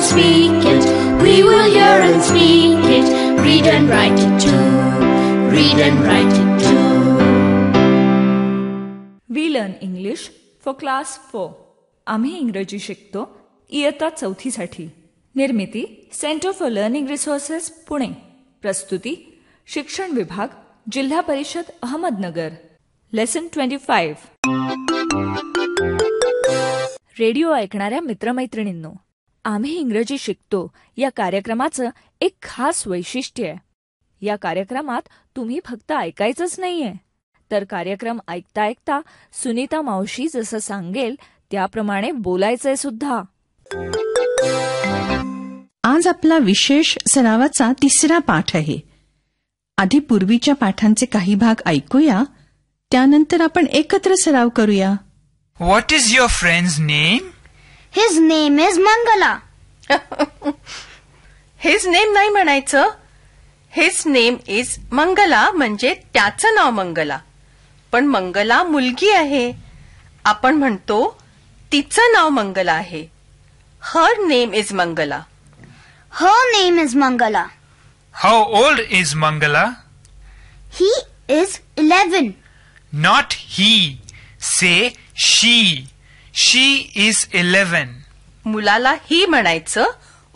and speak it. We will hear and speak it. Read and write it too. Read and write it too. We learn English for class 4. आम्ही इंग्रजी शिकतो इयत्ता 4 साठी. निर्मिती centre for learning resources Pune. प्रस्तुती शिक्षण विभाग जिल्हा परिषद अहमदनगर. लेसन 25. रेडिओ ऐकणाऱ्या मित्रमैत्रिणींनो, आम्ही इंग्रजी शिकतो या कार्यक्रमाचं एक खास वैशिष्ट्य आहे. या कार्यक्रमात तुम्ही फक्त ऐकायचंच नाहीये, तर कार्यक्रम ऐकता ऐकता सुनीता मावशी जसं सांगेल त्याप्रमाणे बोलायचंय सुद्धा. आज आपला विशेष सरावाचा 3रा पाठ आहे. आधी पूर्वीच्या पाठांचे काही भाग ऐकूया, त्यानंतर आपण एकत्र सराव करूया. What is your friend's name? His name is Mangala. His name नाही म्हणायचं. His name is मंगला म्हणजे त्याचं नाव मंगला. पण मंगला मुलगी आहे. आपण म्हणतो तिचं नाव मंगला आहे. Her name is Mangala. Her name is Mangala. How old is Mangala? He is 11. Not he. Say she. She is 11. मुलाला ही म्हणायचं,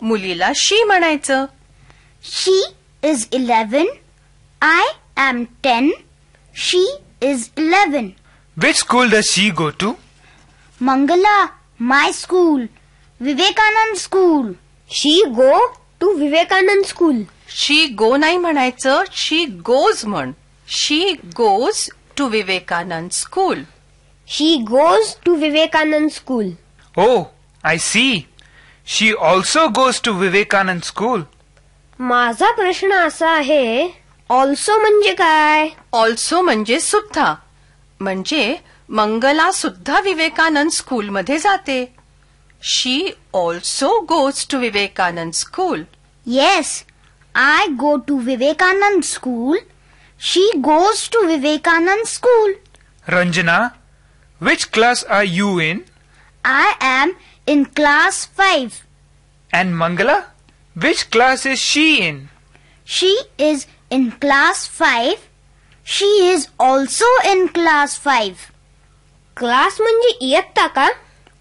मुलीला शी म्हणायचं. She is 11. I am 10. She is 11. Which school does she go to? Mangala, my school. Vivekanand school. She go to Vivekanand school. She go नाही म्हणायचं, she goes म्हण. She goes to Vivekananda school. She goes to Vivekanand school. Oh, I see. She also goes to Vivekanand school. माझा प्रश्न असा आहे, also म्हणजे काय? Also म्हणजे सुद्धा. म्हणजे मंगला सुद्धा विवेकानंद स्कूलमध्ये जाते. She also goes to Vivekananda school. Yes, I go to Vivekanand school. She goes to Vivekanand school. Ranjana, which class are you in? I am in class 5. And Mangala, which class is she in? She is in class 5. She is also in class 5. Class म्हणजे इयत्ता का?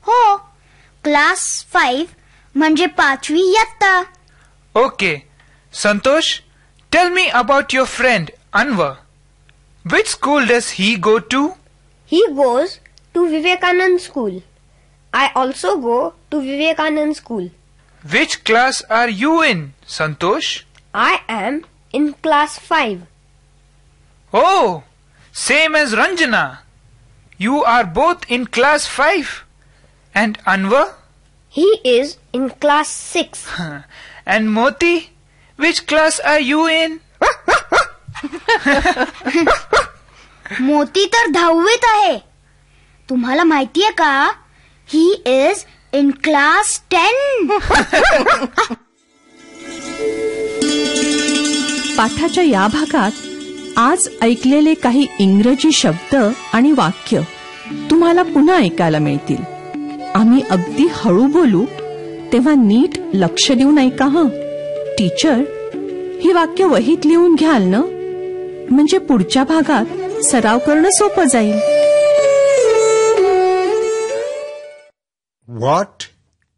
हो, class 5 म्हणजे 5वी इयत्ता. Okay. Santosh, tell me about your friend Anwar. Which school does he go to? He goes to Vivekanand school. I also go to Vivekanand school. Which class are you in, Santosh? I am in class 5. Oh, same as Ranjana. You are both in class 5. And Anwar? He is in class 6. And Moti, which class are you in? मोती तर 10वीत आहे. तुम्हाला माहितीये का? He is in class 10. पाठाच्या या भागात आज ऐकलेले काही इंग्रजी शब्द आणि वाक्य तुम्हाला पुन्हा ऐकायला मिळतील. आम्ही अगदी हळू बोलू, तेव्हा नीट लक्ष देऊन ऐका हं. टीचर, ही वाक्य वहीत लिहून घ्याल ना, म्हणजे पुढच्या भागात सराव करणं सोपं जाईल. What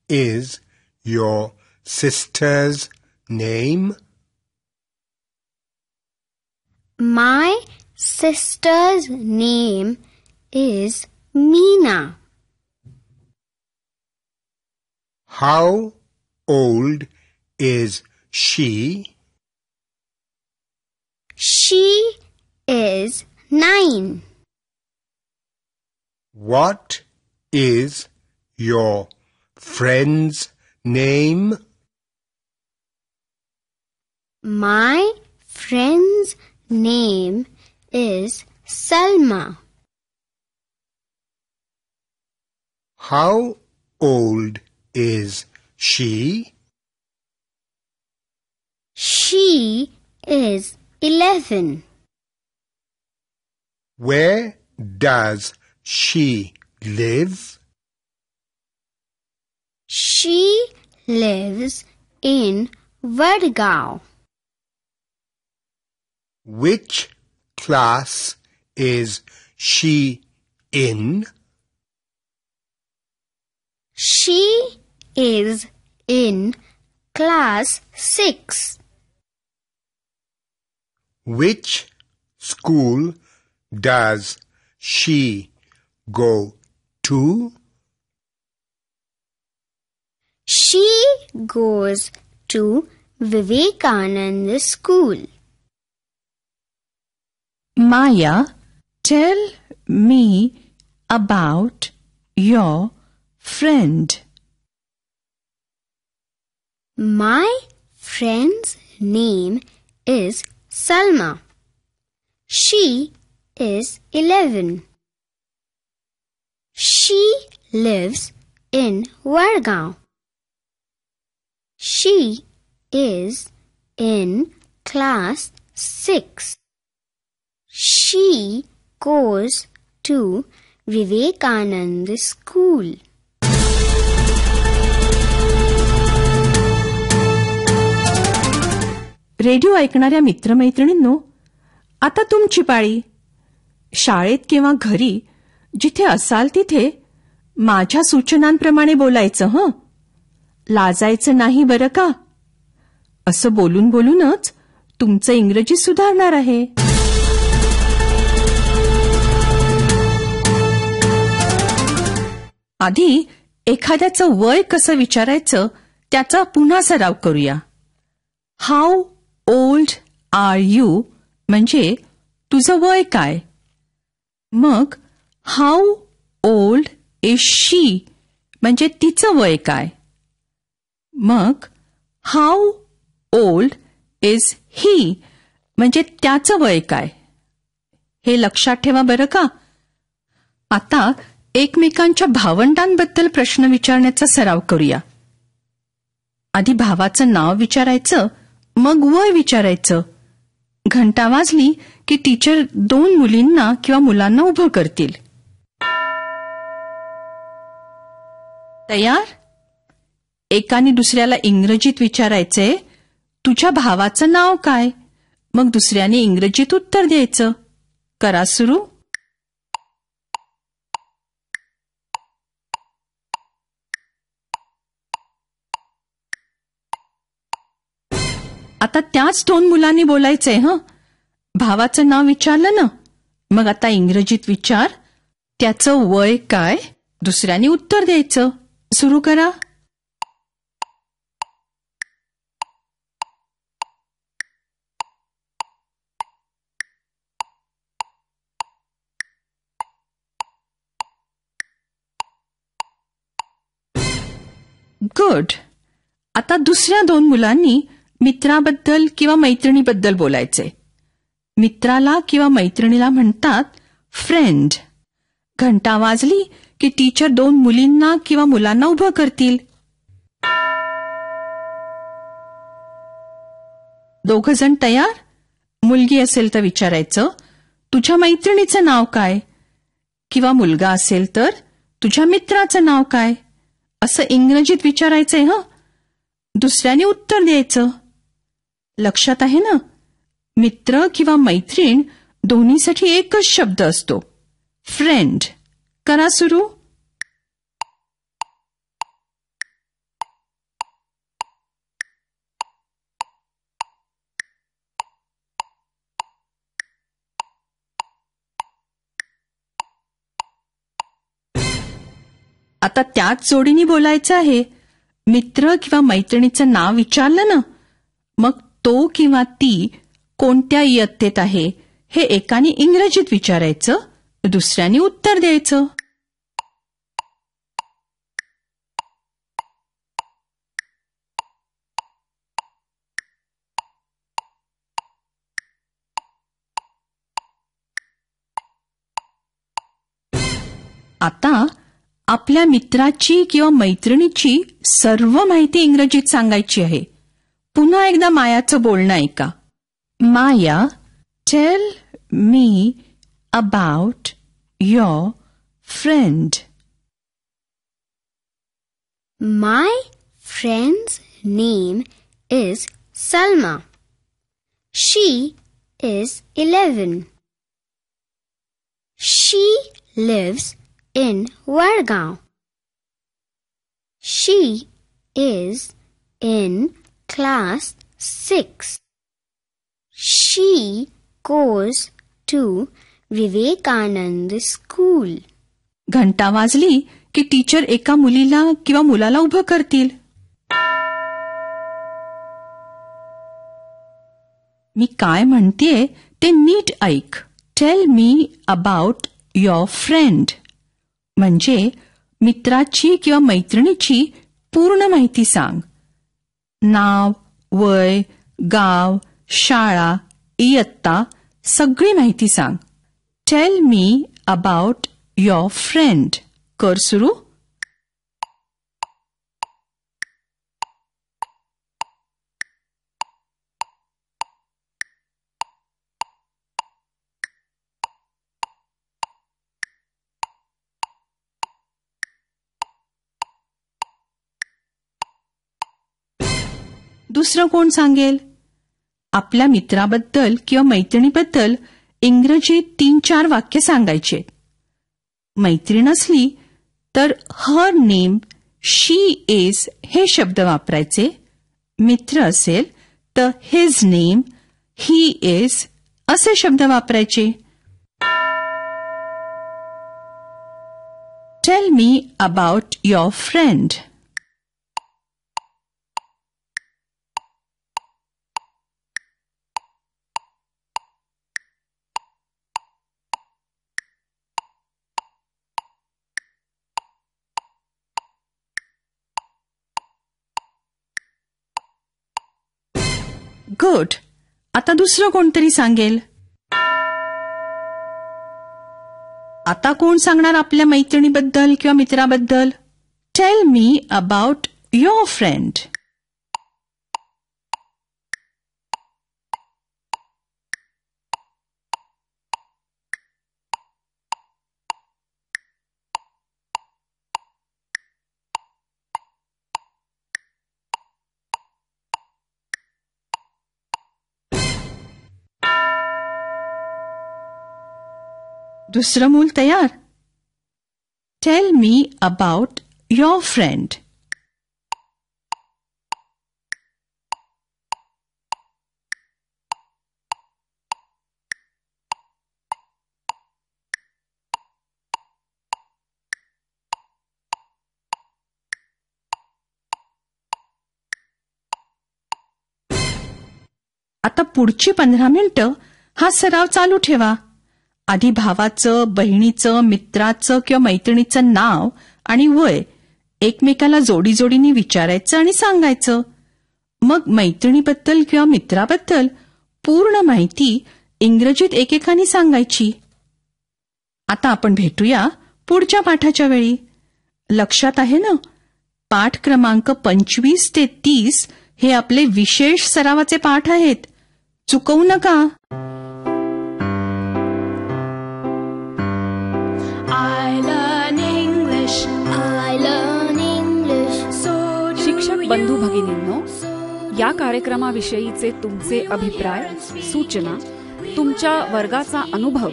is your sister's name? My sister's name is Meena. How old is she? She is 9. What is your friend's name? My friend's name is Salma. How old is she? She is 11. Where does she live? She lives in Vadgaon. Which class is she in? She is in class 6. Which school does she go to? She goes to Vivekananda School. Maya, tell me about your friend. My friend's name is Salma. She is 11. She lives in Vadgaon. She is in class 6. She goes to Vivekananda School. Radio ऐकणाऱ्या मित्रमैत्रिणींनो, आता तुमची पाळी. शाळेत किंवा घरी जिथे असाल तिथे माझ्या सूचनांप्रमाणे बोलायचं. हं, लाजायचं नाही बरं का. असं बोलून बोलूनच तुमचं इंग्रजी सुधारणार आहे. आधी एखाद्याचं वय कसं विचारायचं त्याचा पुन्हा सराव करूया. हाऊ ओल्ड आर यू म्हणजे तुझं वय काय. मग हाऊ ओल्ड इज शी म्हणजे तिचं वय काय. मग हाऊ ओल्ड इज ही म्हणजे त्याचं वय काय. हे लक्षात ठेवा बरं का. आता एकमेकांच्या भावंडांबद्दल प्रश्न विचारण्याचा सराव करूया. आधी भावाचं नाव विचारायचं, मग वय विचारायचं. घंटा वाजली की टीचर 2 मुलींना किंवा मुलांना उभं करतील. तयार? एकाने दुसऱ्याला इंग्रजीत विचारायचंय, तुझ्या भावाचं नाव काय. मग दुसऱ्याने इंग्रजीत उत्तर द्यायचं. करा सुरू. आता त्याच 2 मुलांनी बोलायचंय. भावाचं नाव विचारलं ना, मग आता इंग्रजीत विचार, त्याचं वय काय. दुसऱ्याने उत्तर द्यायचं. सुरू करा. गुड. आता दुसऱ्या 2 मुलांनी मित्राबद्दल किंवा मैत्रिणीबद्दल बोलायचे. मित्राला किंवा मैत्रिणीला म्हणतात फ्रेंड. घंटा वाजली की टीचर 2 मुलींना किंवा मुलांना उभं करतील. दोघं जण तयार? मुलगी असेल तर विचारायचं, तुझ्या मैत्रिणीचं नाव काय. किंवा मुलगा असेल तर तुझ्या मित्राचं नाव काय. असं इंग्रजीत विचारायचंय. दुसऱ्याने उत्तर द्यायचं. लक्षात आहे ना, मित्र किंवा मैत्रीण दोन्हीसाठी एकच शब्द असतो, फ्रेंड. करा सुरू. आता त्याच जोडीने बोलायचं आहे. मित्र किंवा मैत्रिणीचं नाव विचारलं ना, मग तो किंवा ती कोणत्या इयत्तेत आहे हे एकाने इंग्रजीत विचारायचं, दुसऱ्याने उत्तर द्यायचं. आता आपल्या मित्राची किंवा मैत्रिणीची सर्व माहिती इंग्रजीत सांगायची आहे. पुन्हा एकदा मायाचं बोलणं ऐका. Maya, tell me about your friend. My friend's name is Salma. She is 11. She lives in Vargaon. She is in class 6. She goes to Vivekanand School. घंटा वाजली की टीचर एका मुलीला किंवा मुलाला उभं करतील. मी काय म्हणतेय ते नीट ऐक. Tail me about your friend म्हणजे मित्राची किंवा मैत्रिणीची पूर्ण माहिती सांग. नाव, वय, गाव, शाळा, इयत्ता सगळी माहिती सांग. Tail me about your friend. कर सुरू. दुसरं कोण सांगेल? आपल्या मित्राबद्दल किंवा मैत्रिणीबद्दल इंग्रजीत 3-4 वाक्य सांगायचे. मैत्रीण असली तर हर नेम, शी इज हे शब्द वापरायचे. मित्र असेल तर हिज नेम, ही इज असे शब्द वापरायचे. Tail me about your friend. Good. आता दुसरं कोणतरी सांगेल. आता कोण सांगणार आपल्या मैत्रिणीबद्दल किंवा मित्राबद्दल? Tell me about your friend. दुसरं मूल तयार. Tell me about your friend. आता पुढची 15 मिनिटं हा सराव चालू ठेवा. आधी भावाचं, बहिणीचं, मित्राचं किंवा मैत्रिणीचं नाव आणि वय एकमेकाला जोडीजोडीने विचारायचं आणि सांगायचं. मग मैत्रिणीबद्दल किंवा मित्राबद्दल पूर्ण माहिती इंग्रजीत एकेकाने सांगायची. आता आपण भेटूया पुढच्या पाठाच्या वेळी. लक्षात आहे ना? पाठ क्रमांक 25 ते 30 हे आपले विशेष सरावाचे पाठ आहेत. चुकवू नका. शिक्षक बंधू भगिनींनो, या कार्यक्रमाविषयीचे तुमचे अभिप्राय, सूचना, तुमच्या वर्गाचा अनुभव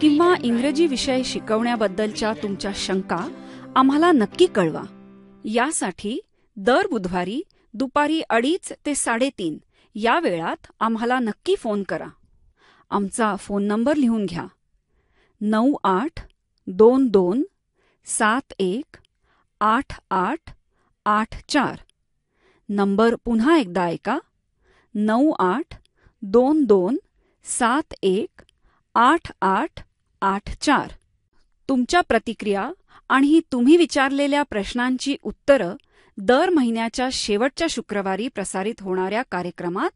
किंवा इंग्रजी विषय शिकवण्याबद्दलच्या तुमच्या शंका आम्हाला नक्की कळवा. यासाठी दर बुधवारी दुपारी 2:30 ते 3:30 या वेळात आम्हाला नक्की फोन करा. आमचा फोन नंबर लिहून घ्या. 9822718884. नंबर पुन्हा एकदा ऐका. 9822718884. तुमच्या प्रतिक्रिया आणि तुम्ही विचारलेल्या प्रश्नांची उत्तरं दर महिन्याच्या शेवटच्या शुक्रवारी प्रसारित होणाऱ्या कार्यक्रमात